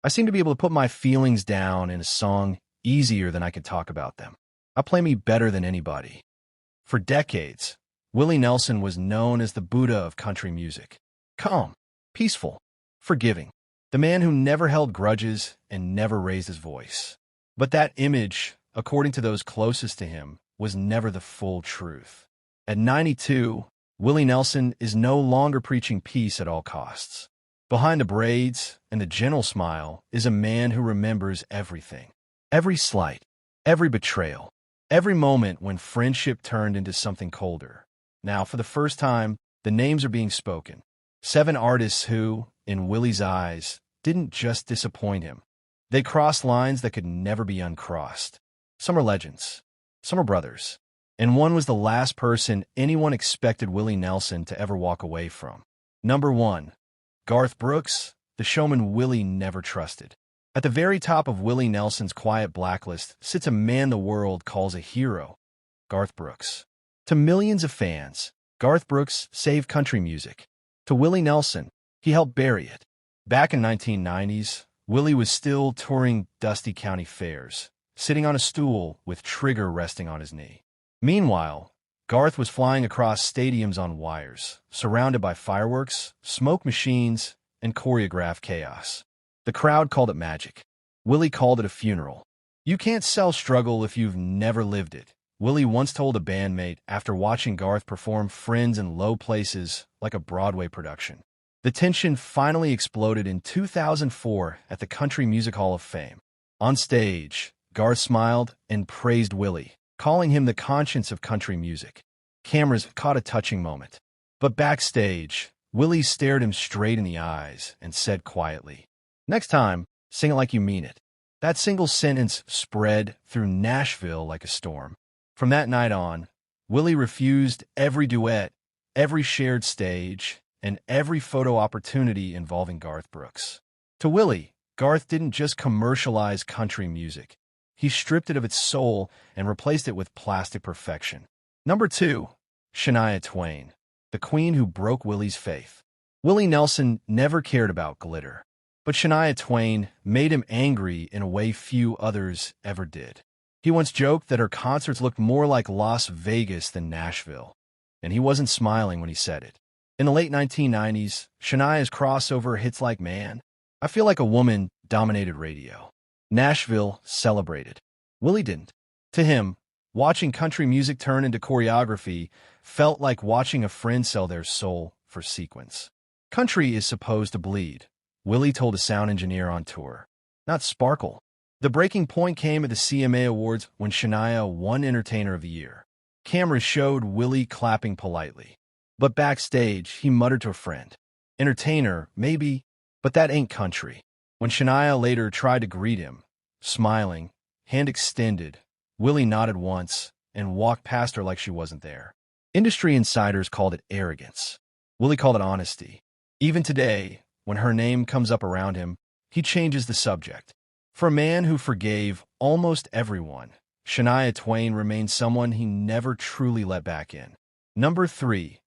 I seem to be able to put my feelings down in a song easier than I can talk about them. I play me better than anybody. For decades, Willie Nelson was known as the Buddha of country music. Calm, peaceful, forgiving. The man who never held grudges and never raised his voice. But that image, according to those closest to him, was never the full truth. At 92, Willie Nelson is no longer preaching peace at all costs. Behind the braids and the gentle smile is a man who remembers everything. Every slight, every betrayal, every moment when friendship turned into something colder. Now, for the first time, the names are being spoken. 7 artists who, in Willie's eyes, didn't just disappoint him. They crossed lines that could never be uncrossed. Some are legends. Some are brothers. And one was the last person anyone expected Willie Nelson to ever walk away from. Number 1. Garth Brooks, the showman Willie never trusted. At the very top of Willie Nelson's quiet blacklist sits a man the world calls a hero, Garth Brooks. To millions of fans, Garth Brooks saved country music. To Willie Nelson, he helped bury it. Back in 1990s, Willie was still touring dusty county fairs, sitting on a stool with Trigger resting on his knee. Meanwhile, Garth was flying across stadiums on wires, surrounded by fireworks, smoke machines, and choreographed chaos. The crowd called it magic. Willie called it a funeral. You can't sell struggle if you've never lived it, Willie once told a bandmate after watching Garth perform Friends in low places like a Broadway production. The tension finally exploded in 2004 at the Country Music Hall of Fame. On stage, Garth smiled and praised Willie, calling him the conscience of country music. Cameras caught a touching moment. But backstage, Willie stared him straight in the eyes and said quietly, "Next time, sing it like you mean it." That single sentence spread through Nashville like a storm. From that night on, Willie refused every duet, every shared stage, and every photo opportunity involving Garth Brooks. To Willie, Garth didn't just commercialize country music. He stripped it of its soul and replaced it with plastic perfection. Number 2, Shania Twain, the queen who broke Willie's faith. Willie Nelson never cared about glitter, but Shania Twain made him angry in a way few others ever did. He once joked that her concerts looked more like Las Vegas than Nashville, and he wasn't smiling when he said it. In the late 1990s, Shania's crossover hits like Man, I Feel Like a Woman dominated radio. Nashville celebrated. Willie didn't. To him, watching country music turn into choreography felt like watching a friend sell their soul for sequence. Country is supposed to bleed, Willie told a sound engineer on tour, not sparkle. The breaking point came at the CMA Awards when Shania won Entertainer of the Year. Cameras showed Willie clapping politely. But backstage, he muttered to a friend, "Entertainer, maybe, but that ain't country." When Shania later tried to greet him, smiling, hand extended, Willie nodded once and walked past her like she wasn't there. Industry insiders called it arrogance. Willie called it honesty. Even today, when her name comes up around him, he changes the subject. For a man who forgave almost everyone, Shania Twain remains someone he never truly let back in. Number 3.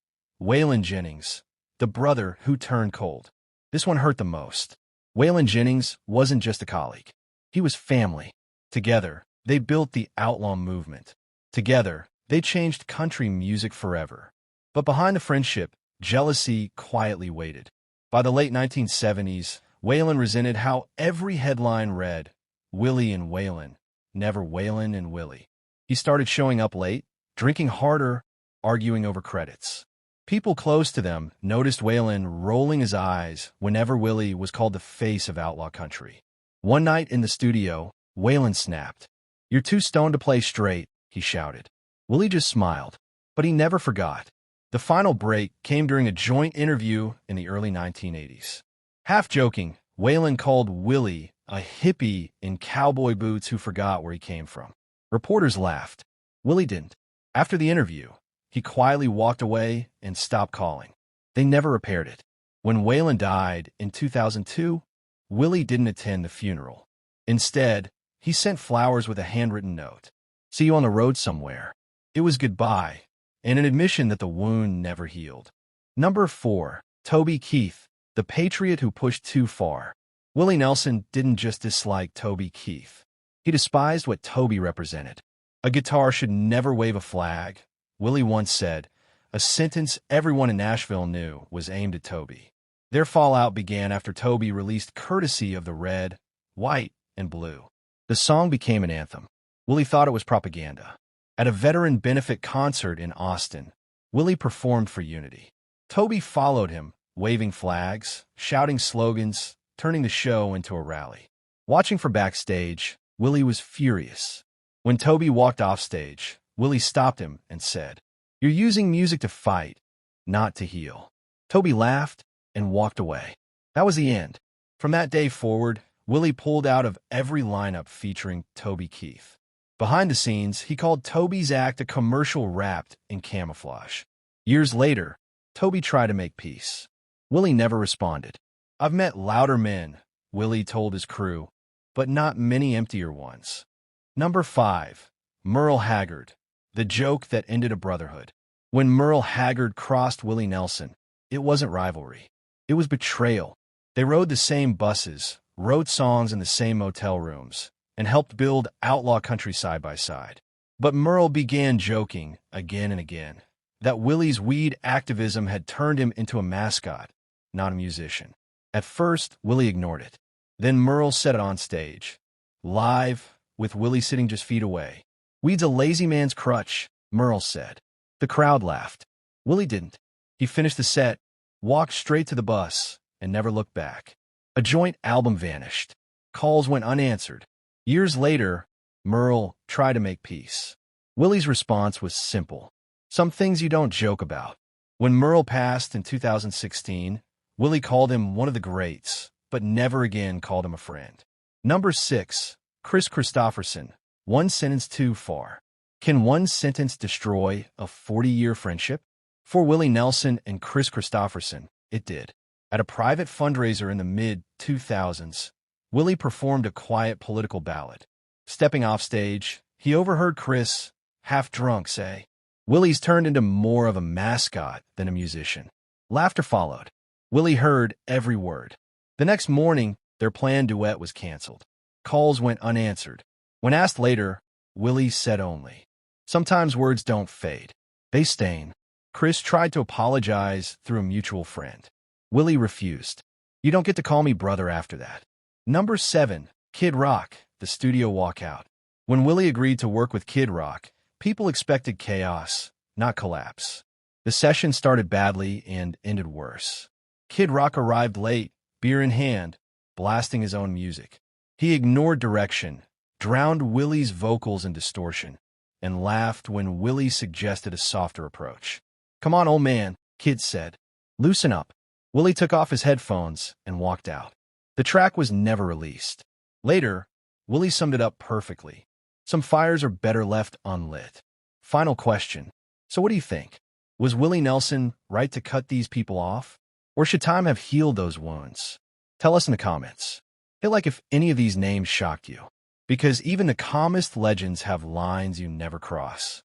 Waylon Jennings, the brother who turned cold. This one hurt the most. Waylon Jennings wasn't just a colleague. He was family. Together, they built the outlaw movement. Together, they changed country music forever. But behind the friendship, jealousy quietly waited. By the late 1970s, Waylon resented how every headline read, "Willie and Waylon, never Waylon and Willie." He started showing up late, drinking harder, arguing over credits. People close to them noticed Waylon rolling his eyes whenever Willie was called the face of outlaw country. One night in the studio, Waylon snapped. "You're too stoned to play straight," he shouted. Willie just smiled, but he never forgot. The final break came during a joint interview in the early 1980s. Half joking, Waylon called Willie a hippie in cowboy boots who forgot where he came from. Reporters laughed. Willie didn't. After the interview, he quietly walked away and stopped calling. They never repaired it. When Waylon died in 2002, Willie didn't attend the funeral. Instead, he sent flowers with a handwritten note. "See you on the road somewhere." It was goodbye, and an admission that the wound never healed. Number 4. Toby Keith, the patriot who pushed too far. Willie Nelson didn't just dislike Toby Keith. He despised what Toby represented. A guitar should never wave a flag, Willie once said, a sentence everyone in Nashville knew was aimed at Toby. Their fallout began after Toby released Courtesy of the Red, White, and Blue. The song became an anthem. Willie thought it was propaganda. At a veteran benefit concert in Austin, Willie performed for unity. Toby followed him, waving flags, shouting slogans, turning the show into a rally. Watching from backstage, Willie was furious. When Toby walked off stage, Willie stopped him and said, "You're using music to fight, not to heal." Toby laughed and walked away. That was the end. From that day forward, Willie pulled out of every lineup featuring Toby Keith. Behind the scenes, he called Toby's act a commercial wrapped in camouflage. Years later, Toby tried to make peace. Willie never responded. "I've met louder men," Willie told his crew, "but not many emptier ones." Number 5. Merle Haggard, the joke that ended a brotherhood. When Merle Haggard crossed Willie Nelson, it wasn't rivalry. It was betrayal. They rode the same buses, wrote songs in the same motel rooms, and helped build outlaw country side by side. But Merle began joking, again and again, that Willie's weed activism had turned him into a mascot, not a musician. At first, Willie ignored it. Then Merle said it on stage, live, with Willie sitting just feet away. "Weed's a lazy man's crutch," Merle said. The crowd laughed. Willie didn't. He finished the set, walked straight to the bus, and never looked back. A joint album vanished. Calls went unanswered. Years later, Merle tried to make peace. Willie's response was simple. Some things you don't joke about. When Merle passed in 2016, Willie called him one of the greats, but never again called him a friend. Number 6. Kristofferson, One Sentence Too Far. Can one sentence destroy a 40-year friendship? For Willie Nelson and Kristofferson, it did. At a private fundraiser in the mid-2000s, Willie performed a quiet political ballad. Stepping off stage, he overheard Chris, half drunk, say, "Willie's turned into more of a mascot than a musician." Laughter followed. Willie heard every word. The next morning, their planned duet was canceled. Calls went unanswered. When asked later, Willie said only, "Sometimes words don't fade. They stain." Chris tried to apologize through a mutual friend. Willie refused. "You don't get to call me brother after that." Number 7. Kid Rock, The Studio Walkout. When Willie agreed to work with Kid Rock, people expected chaos, not collapse. The session started badly and ended worse. Kid Rock arrived late, beer in hand, blasting his own music. He ignored direction, drowned Willie's vocals in distortion, and laughed when Willie suggested a softer approach. "Come on, old man," Kid said. "Loosen up." Willie took off his headphones and walked out. The track was never released. Later, Willie summed it up perfectly. Some fires are better left unlit. Final question. So what do you think? Was Willie Nelson right to cut these people off? Or should time have healed those wounds? Tell us in the comments. Hit like if any of these names shocked you. Because even the calmest legends have lines you never cross.